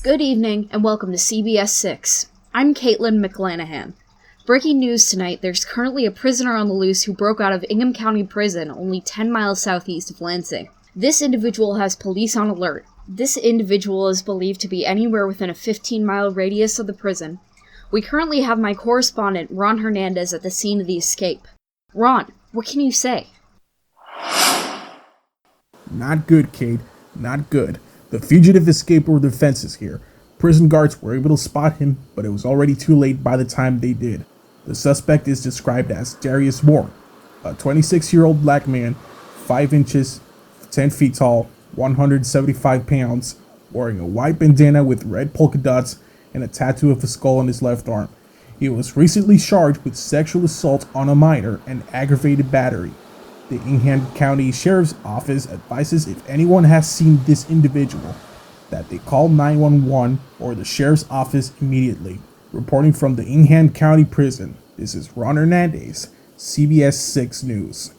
Good evening, and welcome to CBS 6. I'm Caitlin McLanahan. Breaking news tonight, there's currently a prisoner on the loose who broke out of Ingham County Prison, only 10 miles southeast of Lansing. This individual has police on alert. This individual is believed to be anywhere within a 15-mile radius of the prison. We currently have my correspondent, Ron Hernandez, at the scene of the escape. Ron, what can you say? Not good, Kate. Not good. The fugitive escaped over the fences here. Prison guards were able to spot him, but it was already too late by the time they did. The suspect is described as Darius Moore, a 26-year-old black man, 5 inches, 10 feet tall, 175 pounds, wearing a white bandana with red polka dots and a tattoo of a skull on his left arm. He was recently charged with sexual assault on a minor and aggravated battery. The Ingham County Sheriff's Office advises if anyone has seen this individual that they call 911 or the Sheriff's Office immediately. Reporting from the Ingham County Prison, this is Ron Hernandez, CBS 6 News.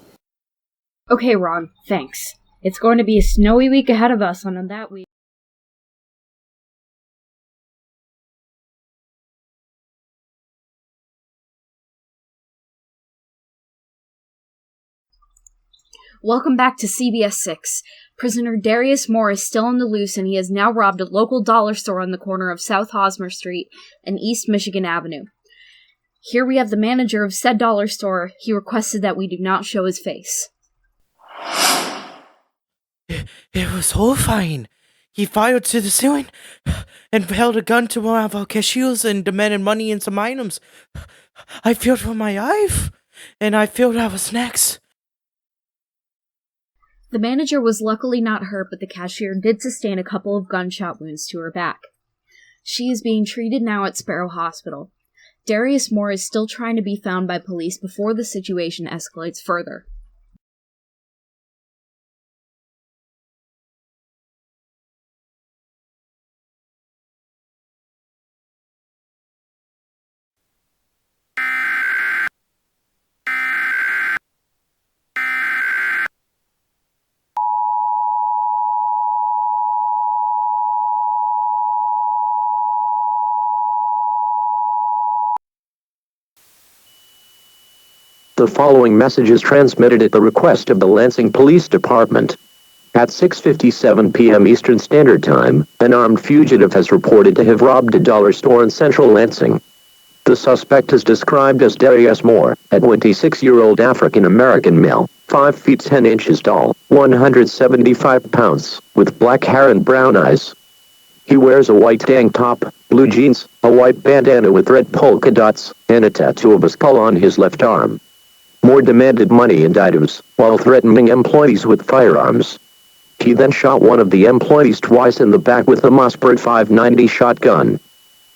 Okay, Ron, thanks. It's going to be a snowy week ahead of us, and on that week... Welcome back to CBS 6. Prisoner Darius Moore is still on the loose, and he has now robbed a local dollar store on the corner of South Hosmer Street and East Michigan Avenue. Here we have the manager of said dollar store. He requested that we do not show his face. It was horrifying. He fired to the ceiling and held a gun to one of our cashiers and demanded money and some items. I feared for my life, and I feared our snacks. The manager was luckily not hurt, but the cashier did sustain a couple of gunshot wounds to her back. She is being treated now at Sparrow Hospital. Darius Moore is still trying to be found by police before the situation escalates further. The following message is transmitted at the request of the Lansing Police Department. At 6:57 p.m. Eastern Standard Time, an armed fugitive has reported to have robbed a dollar store in central Lansing. The suspect is described as Darius Moore, a 26-year-old African-American male, 5 feet 10 inches tall, 175 pounds, with black hair and brown eyes. He wears a white tank top, blue jeans, a white bandana with red polka dots, and a tattoo of a skull on his left arm. Moore demanded money and items, while threatening employees with firearms. He then shot one of the employees twice in the back with a Mossberg 590 shotgun.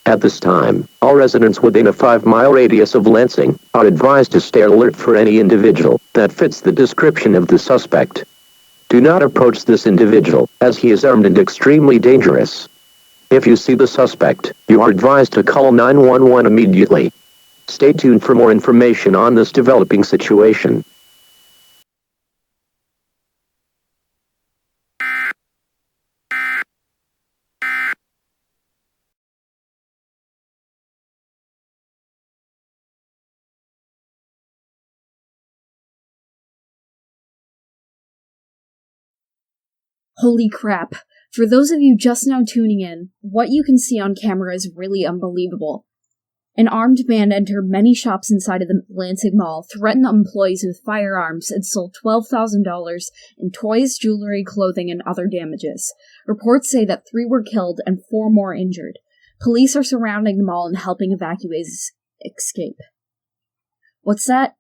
At this time, all residents within a 5-mile radius of Lansing are advised to stay alert for any individual that fits the description of the suspect. Do not approach this individual, as he is armed and extremely dangerous. If you see the suspect, you are advised to call 911 immediately. Stay tuned for more information on this developing situation. Holy crap. For those of you just now tuning in, what you can see on camera is really unbelievable. An armed man entered many shops inside of the Lansing Mall, threatened employees with firearms, and sold $12,000 in toys, jewelry, clothing, and other damages. Reports say that 3 were killed and 4 more injured. Police are surrounding the mall and helping evacuees escape. What's that?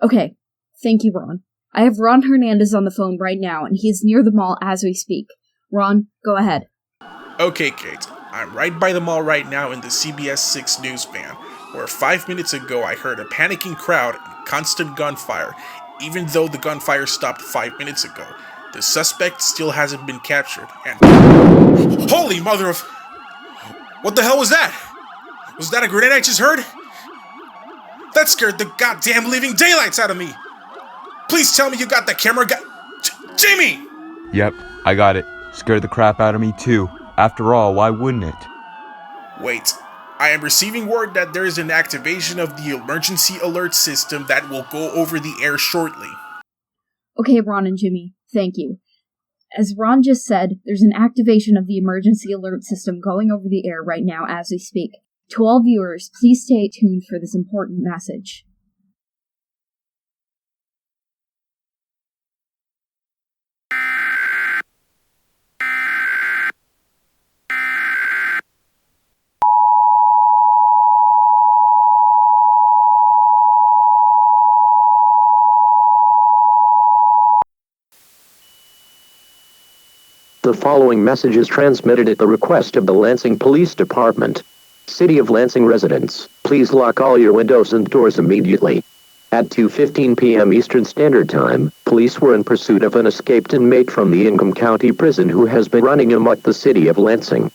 Okay, thank you, Ron. I have Ron Hernandez on the phone right now, and he is near the mall as we speak. Ron, go ahead. Okay, Kate. I'm right by the mall right now in the CBS 6 News van, where 5 minutes ago I heard a panicking crowd and constant gunfire, even though the gunfire stopped 5 minutes ago. The suspect still hasn't been captured, and... Holy mother of... What the hell was that? Was that a grenade I just heard? That scared the goddamn living daylights out of me! Please tell me you got the camera Jamie! Yep, I got it. Scared the crap out of me too. After all, why wouldn't it? Wait, I am receiving word that there is an activation of the emergency alert system that will go over the air shortly. Okay, Ron and Jimmy, thank you. As Ron just said, there's an activation of the emergency alert system going over the air right now as we speak. To all viewers, please stay tuned for this important message. The following message is transmitted at the request of the Lansing Police Department. City of Lansing residents, please lock all your windows and doors immediately. At 2:15 p.m. Eastern Standard Time, police were in pursuit of an escaped inmate from the Ingham County Prison who has been running amok the city of Lansing.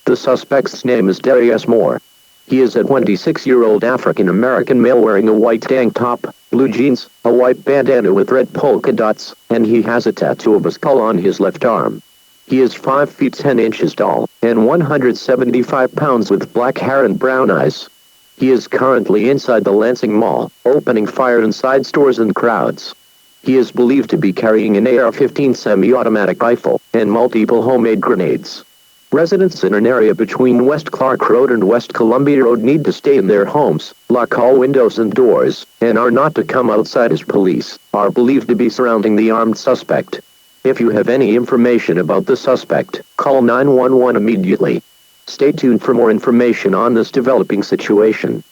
The suspect's name is Darius Moore. He is a 26-year-old African-American male wearing a white tank top, blue jeans, a white bandana with red polka dots, and he has a tattoo of a skull on his left arm. He is 5 feet 10 inches tall, and 175 pounds with black hair and brown eyes. He is currently inside the Lansing Mall, opening fire inside stores and crowds. He is believed to be carrying an AR-15 semi-automatic rifle, and multiple homemade grenades. Residents in an area between West Clark Road and West Columbia Road need to stay in their homes, lock all windows and doors, and are not to come outside as police are believed to be surrounding the armed suspect. If you have any information about the suspect, call 911 immediately. Stay tuned for more information on this developing situation.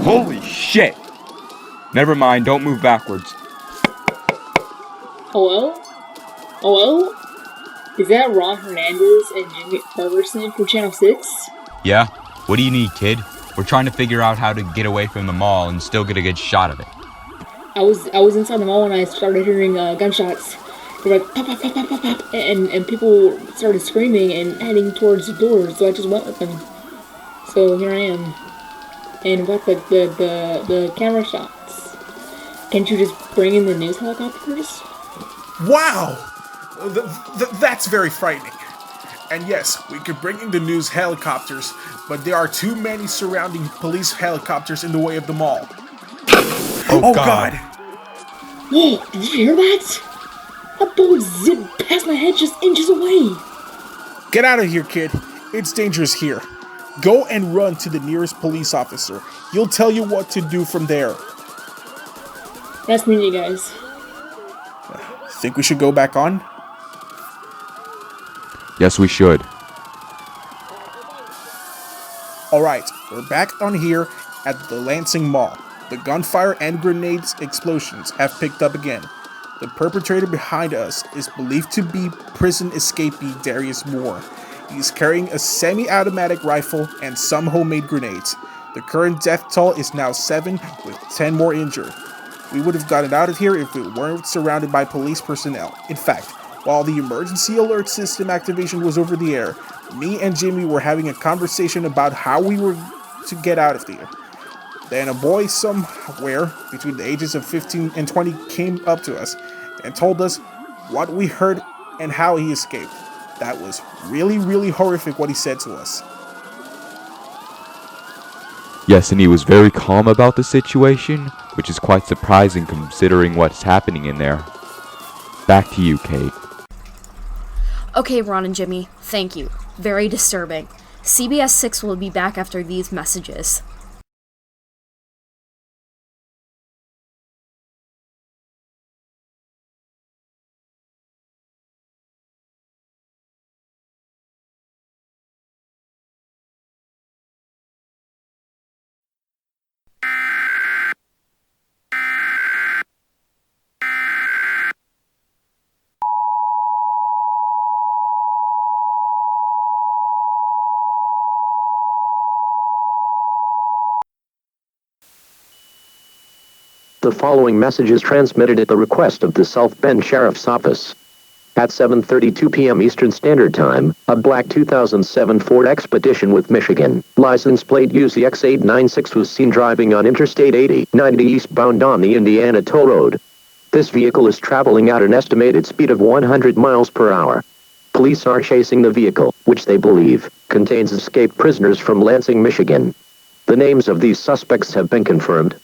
Holy shit! Never mind, don't move backwards. Hello? Hello? Is that Ron Hernandez and Jimmy Ferguson from Channel 6? Yeah? What do you need, kid? We're trying to figure out how to get away from the mall and still get a good shot of it. I was inside the mall and I started hearing gunshots. They were like pop pop pop pop pop pop, and people started screaming and heading towards the doors, so I just went with them. So here I am. And got the camera shots. Can't you just bring in the news helicopters? Wow! That's very frightening. And yes, we could bring in the news helicopters, but there are too many surrounding police helicopters in the way of the mall. Oh God! Whoa, did you hear that? That bullet zipped past my head just inches away. Get out of here, kid. It's dangerous here. Go and run to the nearest police officer. He'll tell you what to do from there. Nice meeting you guys. Think we should go back on? Yes, we should. Alright, we're back on here at the Lansing Mall. The gunfire and grenades explosions have picked up again. The perpetrator behind us is believed to be prison escapee Darius Moore. He's carrying a semi-automatic rifle and some homemade grenades. The current death toll is now 7, with 10 more injured. We would have gotten out of here if we weren't surrounded by police personnel. In fact, while the emergency alert system activation was over the air, me and Jimmy were having a conversation about how we were to get out of there. Then a boy somewhere between the ages of 15 and 20 came up to us and told us what we heard and how he escaped. That was really, really horrific what he said to us. Yes, and he was very calm about the situation, which is quite surprising considering what's happening in there. Back to you, Kate. Okay, Ron and Jimmy, thank you. Very disturbing. CBS 6 will be back after these messages. The following message is transmitted at the request of the South Bend Sheriff's Office. At 7:32 p.m. Eastern Standard Time, a black 2007 Ford Expedition with Michigan license plate UCX896 was seen driving on Interstate 90 eastbound on the Indiana Toll Road. This vehicle is traveling at an estimated speed of 100 miles per hour. Police are chasing the vehicle, which they believe contains escaped prisoners from Lansing, Michigan. The names of these suspects have been confirmed.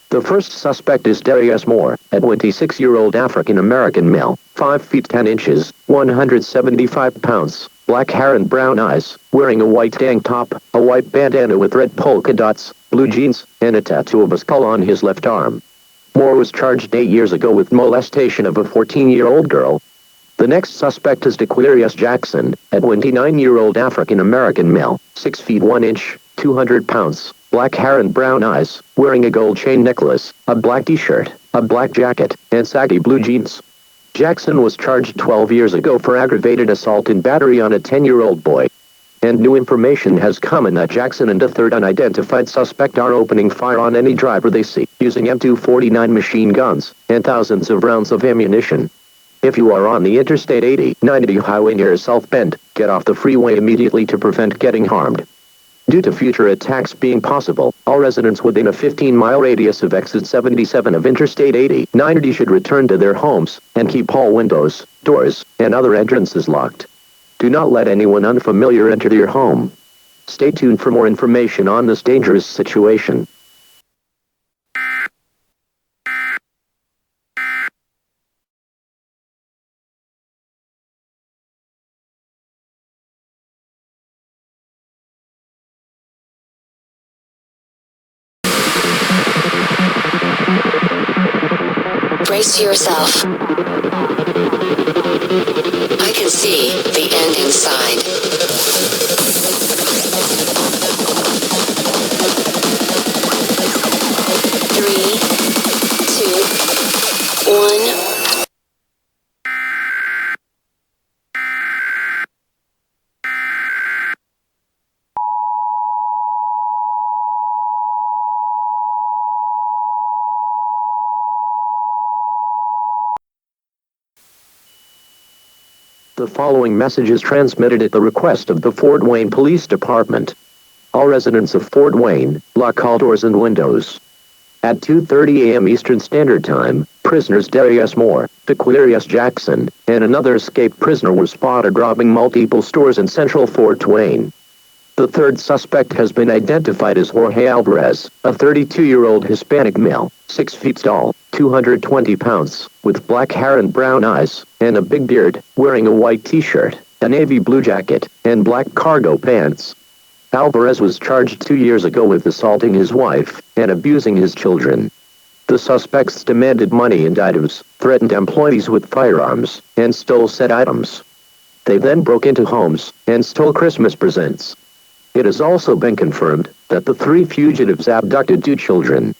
The first suspect is Darius Moore, a 26-year-old African-American male, 5 feet 10 inches, 175 pounds, black hair and brown eyes, wearing a white tank top, a white bandana with red polka dots, blue jeans, and a tattoo of a skull on his left arm. Moore was charged 8 years ago with molestation of a 14-year-old girl. The next suspect is Dequarius Jackson, a 29-year-old African-American male, 6 feet 1 inch, 200 pounds, black hair and brown eyes, wearing a gold chain necklace, a black t-shirt, a black jacket, and saggy blue jeans. Jackson was charged 12 years ago for aggravated assault and battery on a 10-year-old boy. And new information has come in that Jackson and a third unidentified suspect are opening fire on any driver they see, using M249 machine guns, and thousands of rounds of ammunition. If you are on the Interstate 90 highway near South Bend, get off the freeway immediately to prevent getting harmed. Due to future attacks being possible, all residents within a 15-mile radius of exit 77 of Interstate 90 should return to their homes and keep all windows, doors, and other entrances locked. Do not let anyone unfamiliar enter your home. Stay tuned for more information on this dangerous situation. Brace yourself. I can see the end in sight. 3, 2, 1. The following message is transmitted at the request of the Fort Wayne Police Department. All residents of Fort Wayne, lock all doors and windows. At 2:30 a.m. Eastern Standard Time, prisoners Darius Moore, Dequarius Jackson, and another escaped prisoner were spotted robbing multiple stores in central Fort Wayne. The third suspect has been identified as Jorge Alvarez, a 32-year-old Hispanic male, 6 feet tall, 220 pounds, with black hair and brown eyes, and a big beard, wearing a white t-shirt, a navy blue jacket, and black cargo pants. Alvarez was charged 2 years ago with assaulting his wife and abusing his children. The suspects demanded money and items, threatened employees with firearms, and stole said items. They then broke into homes and stole Christmas presents. It has also been confirmed that the 3 fugitives abducted 2 children.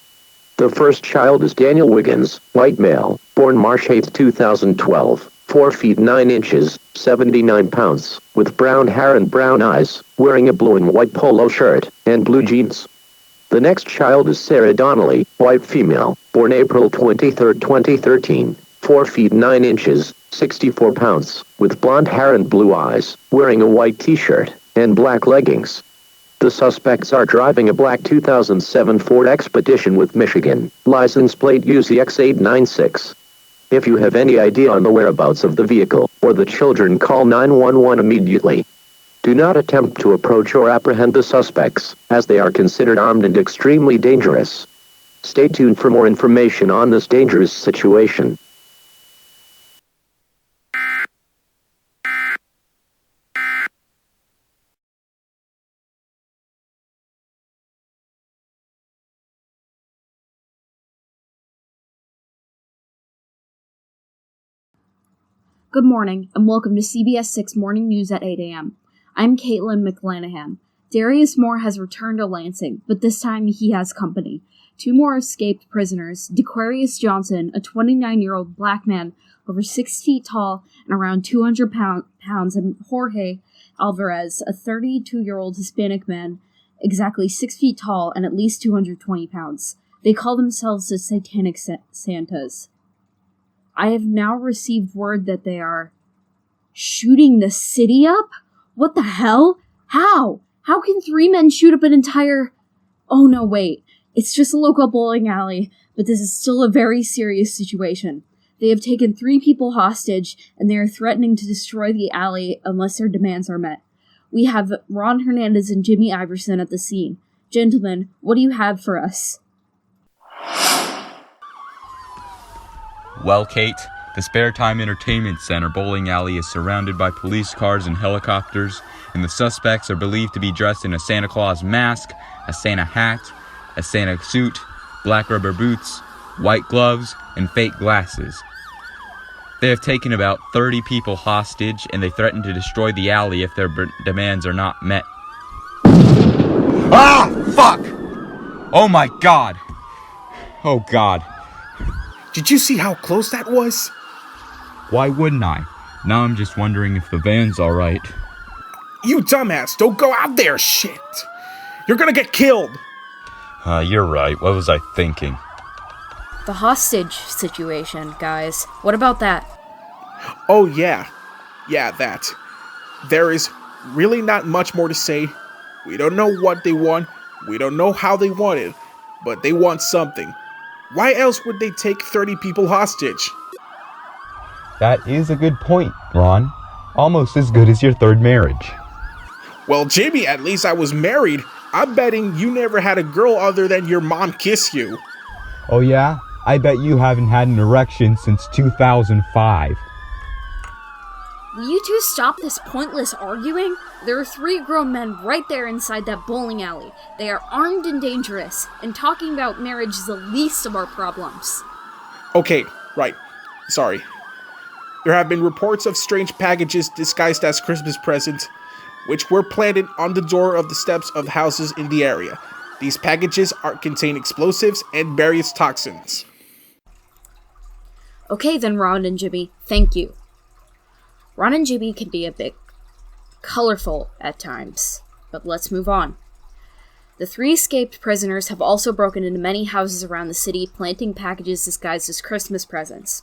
The first child is Daniel Wiggins, white male, born March 8, 2012, 4 feet 9 inches, 79 pounds, with brown hair and brown eyes, wearing a blue and white polo shirt and blue jeans. The next child is Sarah Donnelly, white female, born April 23, 2013, 4 feet 9 inches, 64 pounds, with blonde hair and blue eyes, wearing a white t-shirt and black leggings. The suspects are driving a black 2007 Ford Expedition with Michigan license plate UCX896. If you have any idea on the whereabouts of the vehicle or the children, call 911 immediately. Do not attempt to approach or apprehend the suspects, as they are considered armed and extremely dangerous. Stay tuned for more information on this dangerous situation. Good morning, and welcome to CBS 6 Morning News at 8 a.m. I'm Caitlin McLanahan. Darius Moore has returned to Lansing, but this time he has company. 2 more escaped prisoners, Dequarius Johnson, a 29-year-old black man over 6 feet tall and around 200 pounds, and Jorge Alvarez, a 32-year-old Hispanic man, exactly 6 feet tall and at least 220 pounds. They call themselves the Satanic Santas. I have now received word that they are shooting the city up? What the hell? How? How can 3 men shoot up an entire... Oh no, wait. It's just a local bowling alley, but this is still a very serious situation. They have taken 3 people hostage, and they are threatening to destroy the alley unless their demands are met. We have Ron Hernandez and Jimmy Iverson at the scene. Gentlemen, what do you have for us? Well, Kate, the Spare Time Entertainment Center bowling alley is surrounded by police cars and helicopters, and the suspects are believed to be dressed in a Santa Claus mask, a Santa hat, a Santa suit, black rubber boots, white gloves, and fake glasses. They have taken about 30 people hostage, and they threaten to destroy the alley if their demands are not met. Ah! Fuck! Oh my god! Oh god. Did you see how close that was? Why wouldn't I? Now I'm just wondering if the van's alright. You dumbass, don't go out there, shit! You're gonna get killed! You're right. What was I thinking? The hostage situation, guys. What about that? Oh yeah. Yeah, that. There is really not much more to say. We don't know what they want. We don't know how they want it. But they want something. Why else would they take 30 people hostage? That is a good point, Ron. Almost as good as your third marriage. Well, Jamie, at least I was married. I'm betting you never had a girl other than your mom kiss you. Oh yeah? I bet you haven't had an erection since 2005. Will you two stop this pointless arguing? There are 3 grown men right there inside that bowling alley. They are armed and dangerous, and talking about marriage is the least of our problems. Okay, right. Sorry. There have been reports of strange packages disguised as Christmas presents, which were planted on the door of the steps of houses in the area. These packages contain explosives and various toxins. Okay then, Ron and Jimmy, thank you. Ron and Jimmy can be a bit colorful at times, but let's move on. The 3 escaped prisoners have also broken into many houses around the city, planting packages disguised as Christmas presents.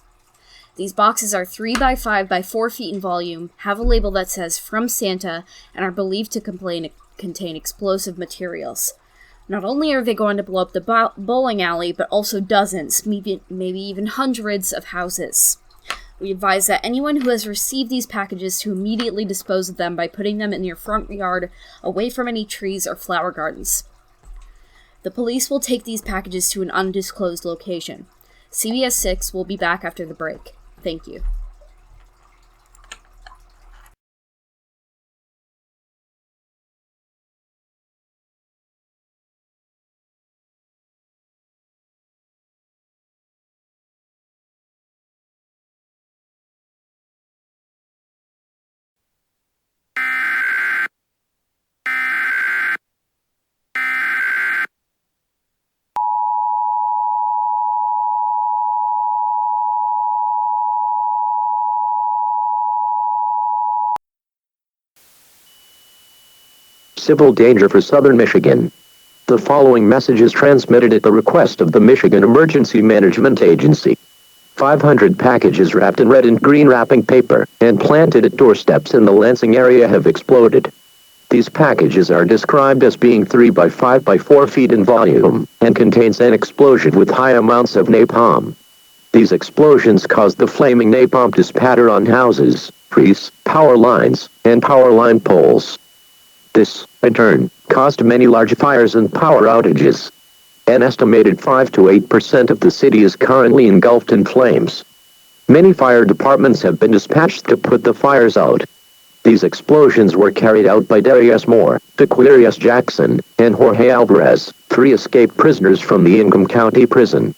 These boxes are 3 by 5 by 4 feet in volume, have a label that says "From Santa," and are believed to contain explosive materials. Not only are they going to blow up the bowling alley, but also dozens, maybe even hundreds of houses. We advise that anyone who has received these packages to immediately dispose of them by putting them in your front yard, away from any trees or flower gardens. The police will take these packages to an undisclosed location. CBS 6 will be back after the break. Thank you. Civil danger for southern Michigan. The following message is transmitted at the request of the Michigan Emergency Management Agency. 500 packages wrapped in red and green wrapping paper and planted at doorsteps in the Lansing area have exploded. These packages are described as being 3 by 5 by 4 feet in volume and contains an explosion with high amounts of napalm. These explosions caused the flaming napalm to spatter on houses, trees, power lines, and power line poles. This, in turn, caused many large fires and power outages. An estimated 5 to 8% of the city is currently engulfed in flames. Many fire departments have been dispatched to put the fires out. These explosions were carried out by Darius Moore, Dequarius Jackson, and Jorge Alvarez, 3 escaped prisoners from the Ingham County Prison.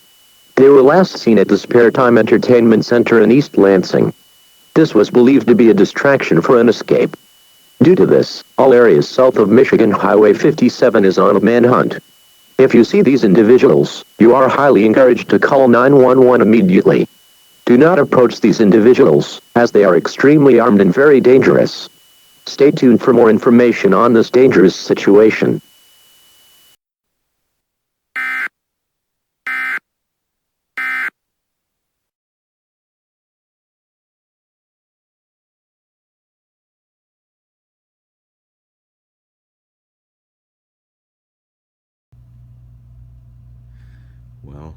They were last seen at the Spare Time Entertainment Center in East Lansing. This was believed to be a distraction for an escape. Due to this, all areas south of Michigan Highway 57 is on a manhunt. If you see these individuals, you are highly encouraged to call 911 immediately. Do not approach these individuals, as they are extremely armed and very dangerous. Stay tuned for more information on this dangerous situation. Well,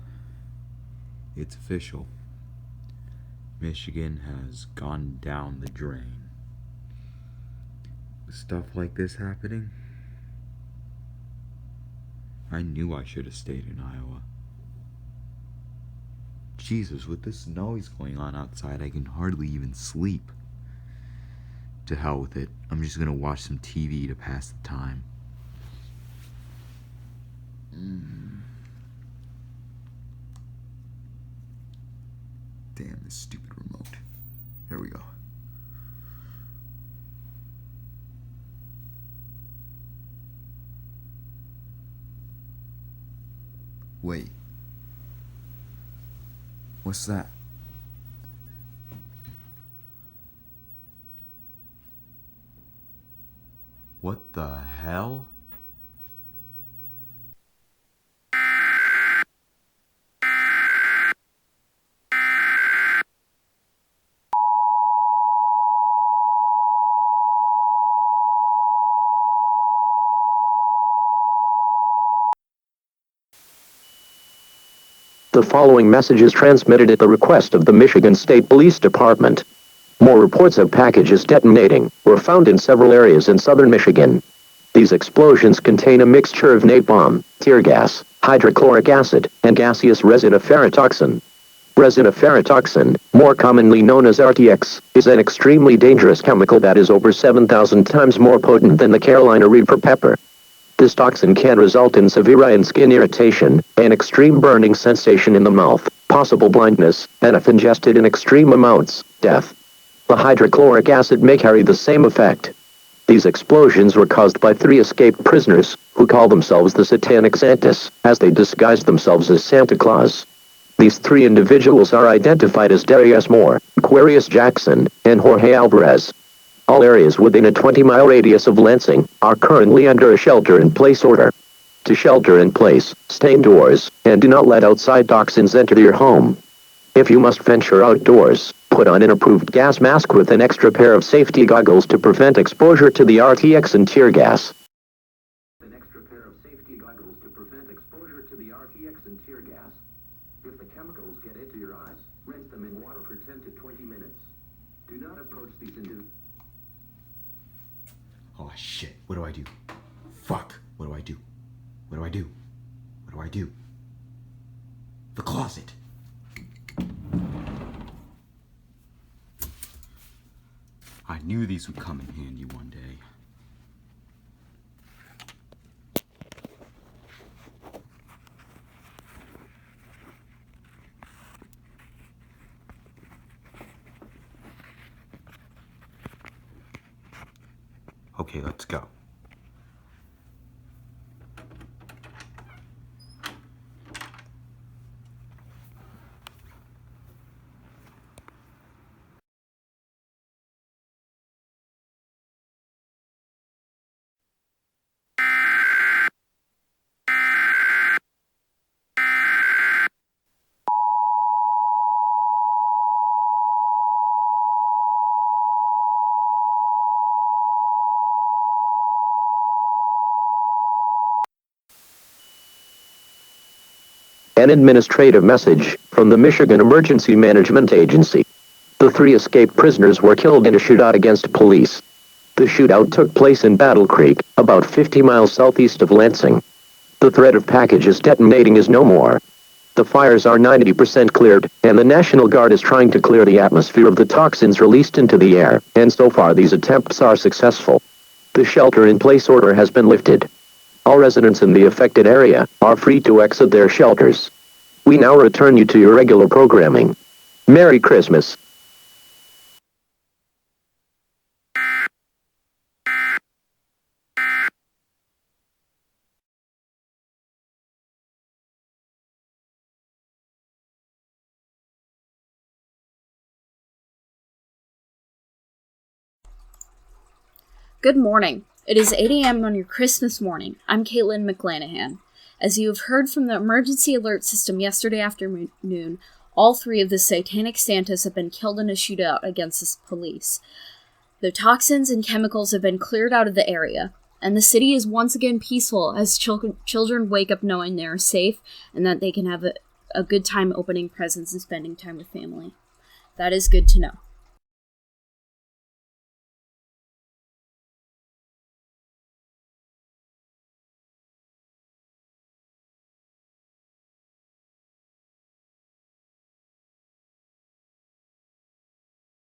it's official. Michigan has gone down the drain. With stuff like this happening, I knew I should have stayed in Iowa. Jesus, with this noise going on outside, I can hardly even sleep. To hell with it. I'm just gonna watch some TV to pass the time. Damn, this stupid remote. Here we go. Wait. What's that? What the hell? The following message is transmitted at the request of the Michigan State Police Department. More reports of packages detonating were found in several areas in southern Michigan. These explosions contain a mixture of napalm, tear gas, hydrochloric acid, and gaseous resin of ferritoxin. Resin of ferritoxin, more commonly known as RTX, is an extremely dangerous chemical that is over 7,000 times more potent than the Carolina Reaper pepper. This toxin can result in severe eye and skin irritation, an extreme burning sensation in the mouth, possible blindness, and if ingested in extreme amounts, death. The hydrochloric acid may carry the same effect. These explosions were caused by 3 escaped prisoners, who call themselves the Satanic Santas, as they disguised themselves as Santa Claus. These 3 individuals are identified as Darius Moore, Aquarius Jackson, and Jorge Alvarez. All areas within a 20-mile radius of Lansing are currently under a shelter-in-place order. To shelter in place, stay indoors, and do not let outside toxins enter your home. If you must venture outdoors, put on an approved gas mask with an extra pair of safety goggles to prevent exposure to the RTX and tear gas. An extra pair of safety goggles to prevent exposure to the RTX and tear gas. If the chemicals get into your eyes, rinse them in water for 10 to 20 minutes. Do not approach these Oh shit, what do I do? Fuck, what do I do? What do I do? What do I do? The closet! I knew these would come in handy one day. Okay, let's go. An administrative message from the Michigan Emergency Management Agency. The 3 escaped prisoners were killed in a shootout against police. The shootout took place in Battle Creek, about 50 miles southeast of Lansing. The threat of packages detonating is no more. The fires are 90% cleared, and the National Guard is trying to clear the atmosphere of the toxins released into the air, and so far these attempts are successful. The shelter-in-place order has been lifted. All residents in the affected area are free to exit their shelters. We now return you to your regular programming. Merry Christmas. Good morning. It is 8 a.m. on your Christmas morning. I'm Caitlin McClanahan. As you have heard from the emergency alert system yesterday afternoon, all 3 of the Satanic Santas have been killed in a shootout against the police. The toxins and chemicals have been cleared out of the area. And the city is once again peaceful as children wake up knowing they are safe and that they can have a good time opening presents and spending time with family. That is good to know.